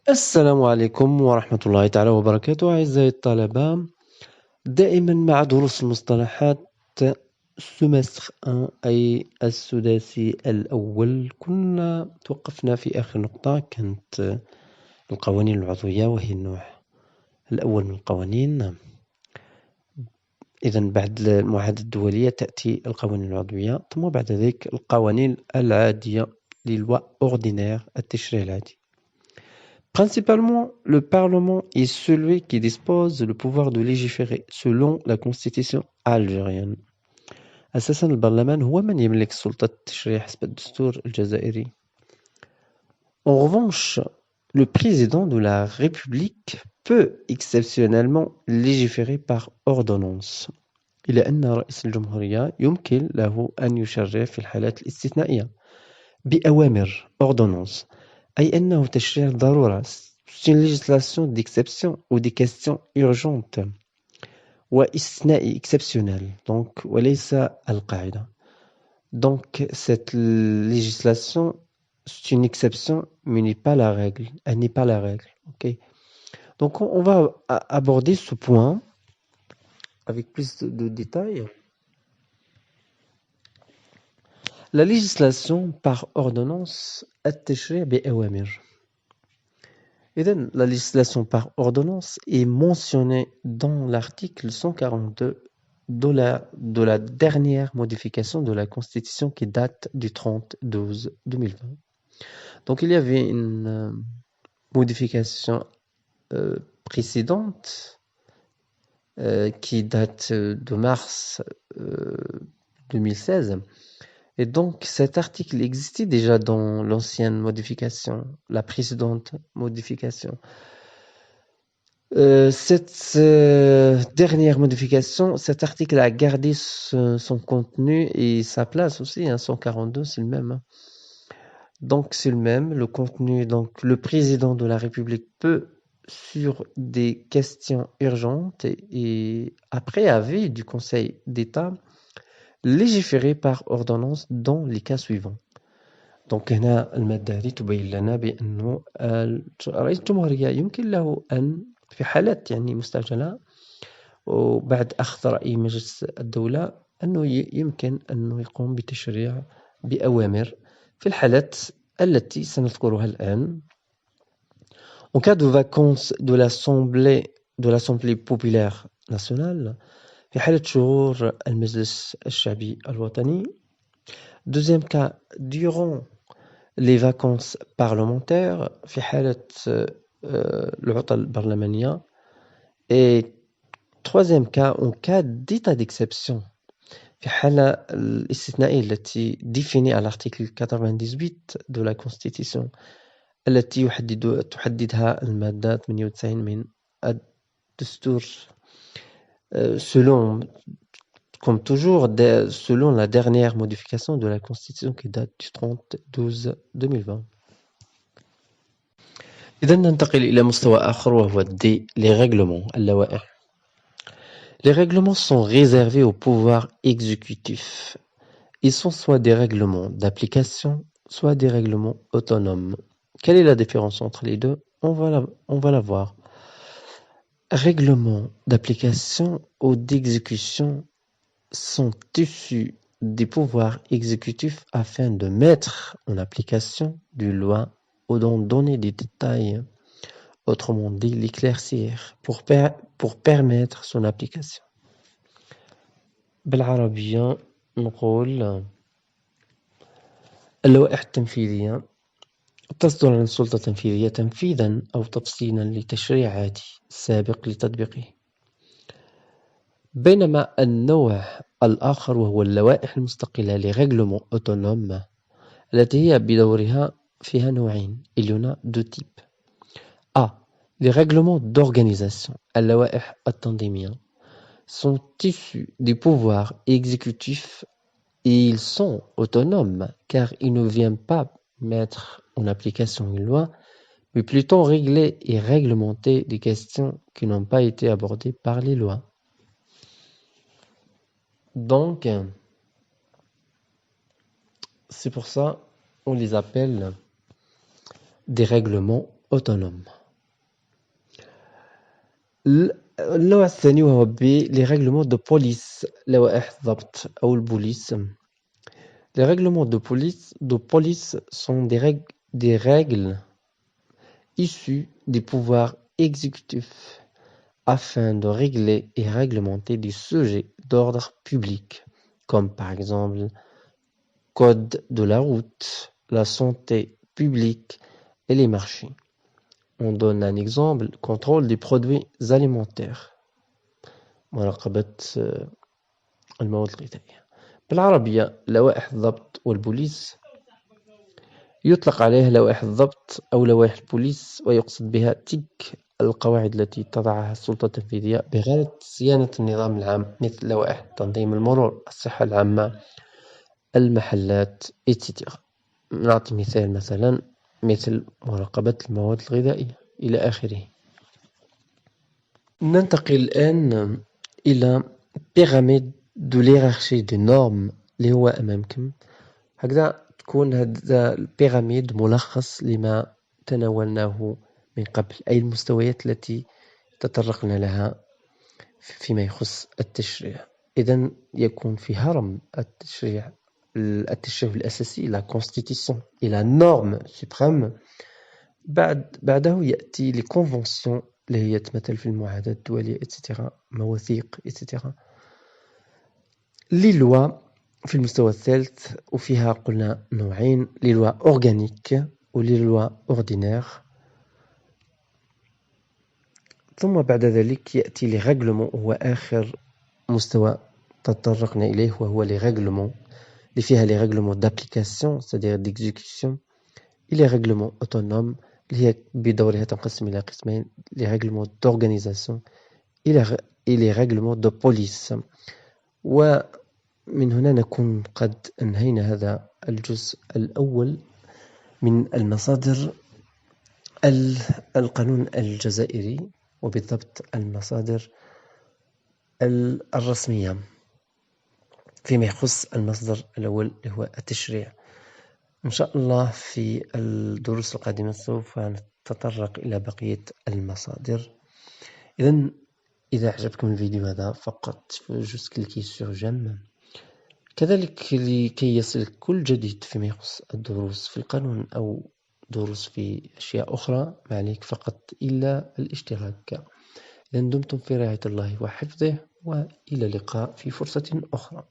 السلام عليكم ورحمة الله تعالى وبركاته أعزائي الطلبة. دائما مع دروس المصطلحات سمستر 1 أي السداسي الأول. كنا توقفنا في آخر نقطة كانت القوانين العضوية وهي النوع الأول من القوانين. إذن بعد المعاهدة الدولية تأتي القوانين العضوية ثم بعد ذلك القوانين العادية للوا أوردينير التشريع العادي. Principalement, le Parlement est celui qui dispose le pouvoir de légiférer selon la constitution algérienne. أساساً البرلمان هو من يملك سلطة التشريع حسب الدستور الجزائري. En revanche, le président de la République peut exceptionnellement légiférer par ordonnance. إلى أن رئيس الجمهورية يمكن له أن يشرع في الحالات الاستثنائية بأوامر ordonnance. أي أنه تشريع ضرورة. C'est une législation d'exception ou des questions urgentes واستثنائي exceptionnel donc وليس القاعدة. Donc cette législation c'est une exception mais n'est pas la règle. Elle n'est pas la règle. Okay. Donc on va aborder ce point avec plus de détails. La législation par ordonnance التشريع بأوامر. إذن la législation par ordonnance est mentionnée dans l'article 142 de la dernière modification de la Constitution qui date du 30/12/2020. Donc il y avait une modification précédente qui date de mars 2016. Et donc, cet article existait déjà dans l'ancienne modification, la précédente modification. Cette dernière modification, cet article a gardé son contenu et sa place aussi, 142, c'est le même. Donc, c'est le même, le contenu. Donc, le président de la République peut, sur des questions urgentes et après avis du Conseil d'État, légiférer par ordonnance dans les cas suivants. Donc هنا المادة هذه تبين لنا بأنه رئيس الجمهورية يمكن له أن في حالات يعني مستعجلة وبعد أخذ رأي مجلس الدولة أنه يمكن أنه يقوم بتشريع بأوامر في الحالات التي سنذكرها الآن. En cas de vacances de l'Assemblée populaire nationale في حالة شهور المجلس الشعبي الوطني. Deuxième cas, durant les vacances parlementaires في حالة العطل البرلمانية. Et troisième cas, en cas d'état d'exception في حالة الاستثنائية التي définie à l'article 98 de la Constitution التي تحددها المادة 98 من الدستور selon, comme toujours, selon la dernière modification de la Constitution qui date du 30/12/2020. إذا ننتقل إلى مستوى آخر وهو les règlements, اللوائح. Les règlements sont réservés au pouvoir exécutif. Ils sont soit des règlements d'application, soit des règlements autonomes. Quelle est la différence entre les deux? On va la voir. Règlements d'application ou d'exécution sont issus des pouvoirs exécutifs afin de mettre en application des lois ou d'en donner des détails, autrement dit l'éclaircir, pour permettre son application. بالعربية نقول اللوائح التنفيذية تصدر عن السلطة التنفيذية تنفيذا أو تفصيلا لتشريع عادي سابق لتطبيقه. بينما النوع الآخر وهو اللوائح المستقلة les règlements autonomes التي هي بدورها فيها نوعين. Il y en a deux types. A. Les règlements d'organisation اللوائح التنظيمية sont issus des pouvoirs exécutifs et ils sont autonomes car ils ne viennent pas mettre en application une loi mais plutôt régler et réglementer des questions qui n'ont pas été abordées par les lois. Donc, c'est pour ça on les appelle des règlements autonome. النوع الثاني وهو B les règlements de police لوائح الضبط أو البوليس. Les règlements de police sont des règles issues des pouvoirs exécutifs afin de régler et réglementer des sujets d'ordre public, comme par exemple code de la route, la santé publique et les marchés. On donne un exemple, contrôle des produits alimentaires. مراقبة المواد الغذائية. بالعربية لوائح الضبط والبوليس يطلق عليها لوائح الضبط أو لوائح البوليس، ويقصد بها تلك القواعد التي تضعها السلطة التنفيذية بغرض صيانة النظام العام، مثل لوائح تنظيم المرور، الصحة العامة، المحلات etc. نعطي مثال مثل مراقبة المواد الغذائية إلى آخره. ننتقل الآن إلى بيراميد دو ليرارشي دو نورم اللي هو أمامكم. هكذا تكون هذا البيراميد ملخص لما تناولناه من قبل، أي المستويات التي تطرقنا لها فيما يخص التشريع. إذن يكون في هرم التشريع الأساسي la constitution et la norme suprême. بعده يأتي les conventions اللي هي تمثل في المعاهدات الدولية etc. مواثيق etc. les lois في المستوى الثالث، وفيها قلنا نوعين، les lois organiques و les lois ordinaires. ثم بعد ذلك يأتي les règlements، وهو آخر مستوى تطرقنا إليه، وهو les règlements اللي فيها les règlements d'application c'est-à-dire d'exécution et les règlements autonomes اللي هي بدورها تنقسم إلى قسمين، les règlements d'organisation et les règlements de police. ومن هنا نكون قد أنهينا هذا الجزء الأول من المصادر القانون الجزائري، وبالضبط المصادر الرسمية فيما يخص المصدر الأول اللي هو التشريع. إن شاء الله في الدروس القادمة سوف نتطرق إلى بقية المصادر. إذا أعجبكم الفيديو هذا فقط جوست كليكي سور جيم. كذلك لكي يصلك كل جديد فيما يخص الدروس في القانون أو دروس في أشياء أخرى، ما عليك فقط إلا الاشتراك. إذن دمتم في رعاية الله وحفظه، وإلى اللقاء في فرصة أخرى.